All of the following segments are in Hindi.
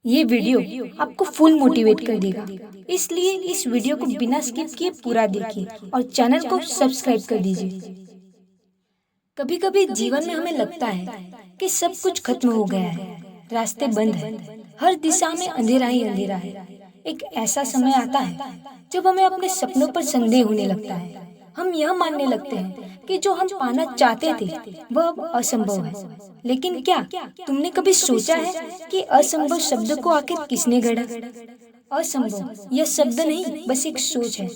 ये वीडियो आपको फुल मोटिवेट कर देगा। इसलिए इस वीडियो को बिना स्किप किए पूरा देखिए और चैनल को सब्सक्राइब कर दीजिए। कभी कभी जीवन में हमें लगता है कि सब कुछ खत्म हो गया है, रास्ते बंद हैं, हर दिशा में अंधेरा ही अंधेरा है। एक ऐसा समय आता है जब हमें अपने सपनों पर संदेह होने लगता है। हम यह मानने लगते हैं कि जो हम पाना चाहते थे वह अब असंभव है। लेकिन क्या तुमने कभी सोचा है कि असंभव शब्द को आखिर किसने गढ़ा? असंभव यह शब्द नहीं, बस एक सोच है।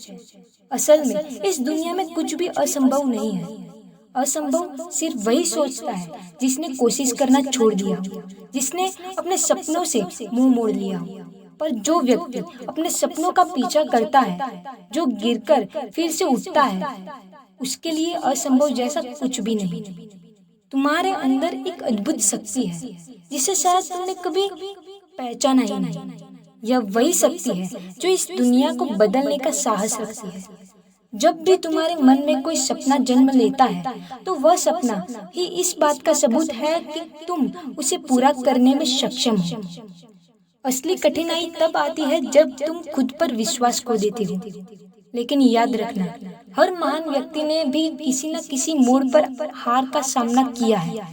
असल में इस दुनिया में कुछ भी असंभव नहीं है। असंभव सिर्फ वही सोचता है जिसने कोशिश करना छोड़ दिया हो, जिसने अपने सपनों से मुंह मोड़ लिया हो। पर जो व्यक्ति अपने सपनों का पीछा करता है, जो गिरकर फिर से उठता है, उसके लिए असंभव जैसा कुछ भी नहीं। तुम्हारे अंदर एक अद्भुत शक्ति है जिसे शायद तुमने कभी पहचाना ही नहीं। यह वही शक्ति है जो इस दुनिया को बदलने का साहस रखती है। जब भी तुम्हारे मन में कोई सपना जन्म लेता है तो वह सपना ही इस बात का सबूत है कि तुम उसे पूरा करने में सक्षम हो। असली कठिनाई तब आती है जब तुम खुद पर विश्वास खो देते हो। लेकिन याद रखना, हर महान व्यक्ति ने भी किसी न किसी मोड़ पर हार का सामना किया है।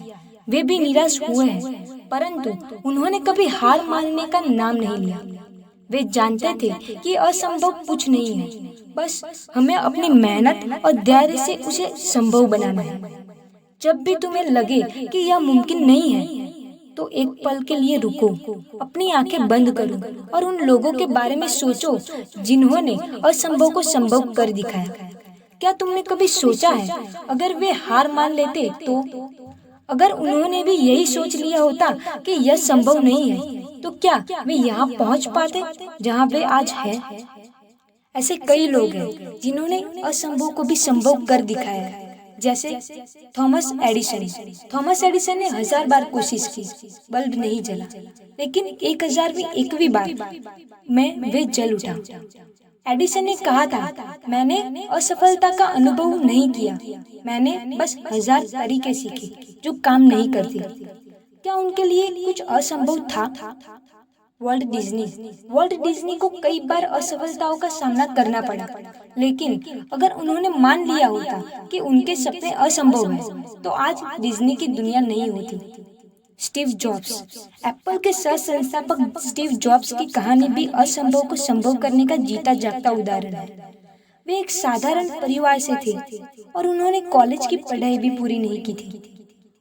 वे भी निराश हुए हैं, परंतु उन्होंने कभी हार मानने का नाम नहीं लिया। वे जानते थे कि असंभव कुछ नहीं है, बस हमें अपनी मेहनत और धैर्य से उसे संभव बनाना है। जब भी तुम्हें लगे कि यह मुमकिन नहीं है, तो एक पल के लिए रुको, अपनी आंखें बंद करो और उन लोगों के बारे में सोचो जिन्होंने असंभव को संभव कर दिखाया। क्या तुमने कभी सोचा है अगर वे हार मान लेते तो? अगर उन्होंने भी यही सोच लिया होता कि यह संभव नहीं है, तो क्या वे यहाँ पहुँच पाते जहाँ वे आज हैं? ऐसे कई लोग हैं जिन्होंने असंभव को भी संभव कर दिखाया है, जैसे थॉमस एडिसन। थॉमस एडिसन ने 1000 बार कोशिश की, बल्ब नहीं जला, लेकिन 1001वीं बार में वे जल उठा। एडिसन ने कहा था, मैंने असफलता का अनुभव नहीं किया, मैंने बस 1000 तरीके सीखे जो काम नहीं करते। क्या उनके लिए कुछ असंभव था? वर्ल्ट डिज्नी को कई बार असफलताओं का सामना करना पड़ा, लेकिन अगर उन्होंने मान लिया होता कि उनके सपने असंभव हैं, तो आज डिज्नी की दुनिया नहीं होती। स्टीव जॉब्स, एप्पल के सह संस्थापक स्टीव जॉब्स की कहानी भी असंभव को संभव करने का जीता जागता उदाहरण है। वे एक साधारण परिवार से थे और उन्होंने कॉलेज की पढ़ाई भी पूरी नहीं की थी।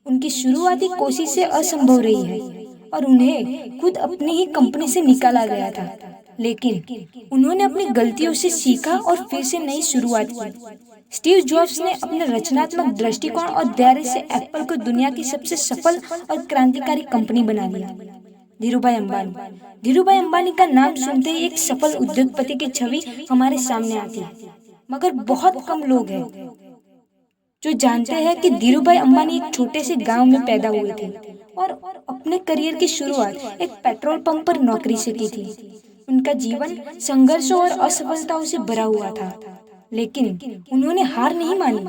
उनकी शुरुआती कोशिशें असंभव रही है और उन्हें खुद अपनी ही कंपनी से निकाला गया था, लेकिन उन्होंने अपनी गलतियों से सीखा और फिर से नई शुरुआत की। स्टीव जॉब्स ने अपने रचनात्मक दृष्टिकोण और धैर्य से एप्पल को दुनिया की सबसे सफल और क्रांतिकारी कंपनी बना दिया। धीरूभाई अंबानी का नाम सुनते ही एक सफल उद्योगपति की छवि हमारे सामने आती है, मगर बहुत कम लोग हैं जो जानते हैं कि धीरूभाई अंबानी एक छोटे से गांव में पैदा हुए थे और अपने करियर की शुरुआत एक पेट्रोल पंप पर नौकरी से की थी। उनका जीवन संघर्षों और असफलताओं से भरा हुआ था, लेकिन उन्होंने हार नहीं मानी।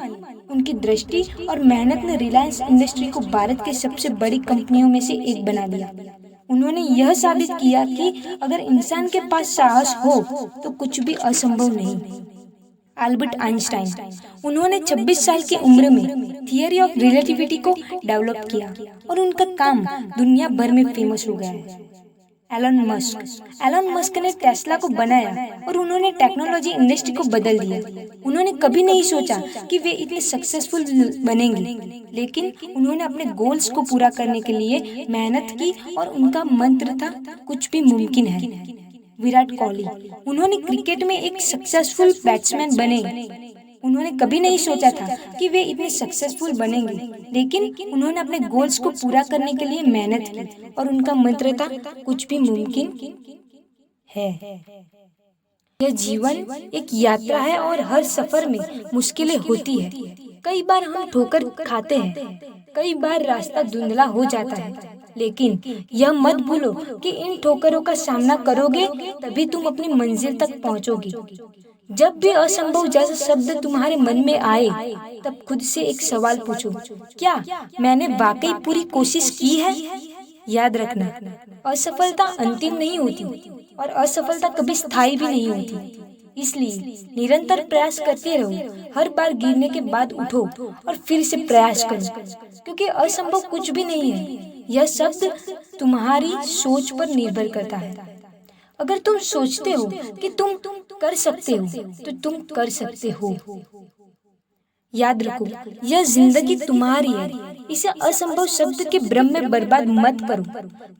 उनकी दृष्टि और मेहनत ने रिलायंस इंडस्ट्री को भारत के सबसे बड़ी कंपनियों में से एक बना दिया। उन्होंने यह साबित किया कि अगर इंसान के पास साहस हो तो कुछ भी असंभव नहीं। अल्बर्ट आइंस्टाइन, उन्होंने 26 साल की उम्र में थियरी ऑफ रिलेटिविटी को डेवलप किया और उनका काम दुनिया भर में फेमस हो गया है। एलन मस्क ने टेस्ला को बनाया और उन्होंने टेक्नोलॉजी इंडस्ट्री को बदल दिया। उन्होंने कभी नहीं सोचा कि वे इतने सक्सेसफुल बनेंगे, लेकिन उन्होंने अपने गोल्स को पूरा करने के लिए मेहनत की और उनका मंत्र था, कुछ भी मुमकिन है। विराट कोहली, उन्होंने क्रिकेट में एक सक्सेसफुल बैट्समैन बने। उन्होंने कभी नहीं सोचा था कि वे इतने सक्सेसफुल बनेंगे, लेकिन उन्होंने अपने गोल्स को पूरा करने के लिए मेहनत की और उनका मंत्र था, कुछ भी मुमकिन है। यह जीवन एक यात्रा है और हर सफर में मुश्किलें होती है। कई बार हम ठोकर खाते हैं, कई बार रास्ता धुंधला हो जाता है, लेकिन यह मत भूलो कि इन ठोकरों का सामना करोगे तभी तुम अपनी मंजिल तक पहुंचोगे। जब भी असंभव जैसा शब्द तुम्हारे मन में आए, तब खुद से एक सवाल पूछो, क्या मैंने वाकई पूरी कोशिश की है याद रखना, असफलता अंतिम नहीं होती और असफलता कभी स्थायी भी नहीं होती। इसलिए निरंतर प्रयास करते रहो। हर बार गिरने के बाद उठो और फिर से प्रयास करो, क्योंकि असंभव कुछ भी नहीं है। यह शब्द तुम्हारी सोच पर निर्भर करता है। अगर तुम सोचते हो कि तुम कर सकते हो, तो तुम कर सकते हो। याद रखो, यह जिंदगी तुम्हारी है। इसे असंभव शब्द के भ्रम में बर्बाद मत करो।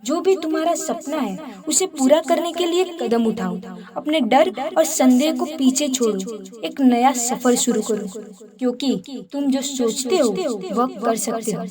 जो भी तुम्हारा सपना है, उसे पूरा करने के लिए कदम उठाओ। अपने डर और संदेह को पीछे छोड़ो, एक नया सफर शुरू करो, क्योंकि तुम जो सोचते हो वह कर सकते हो।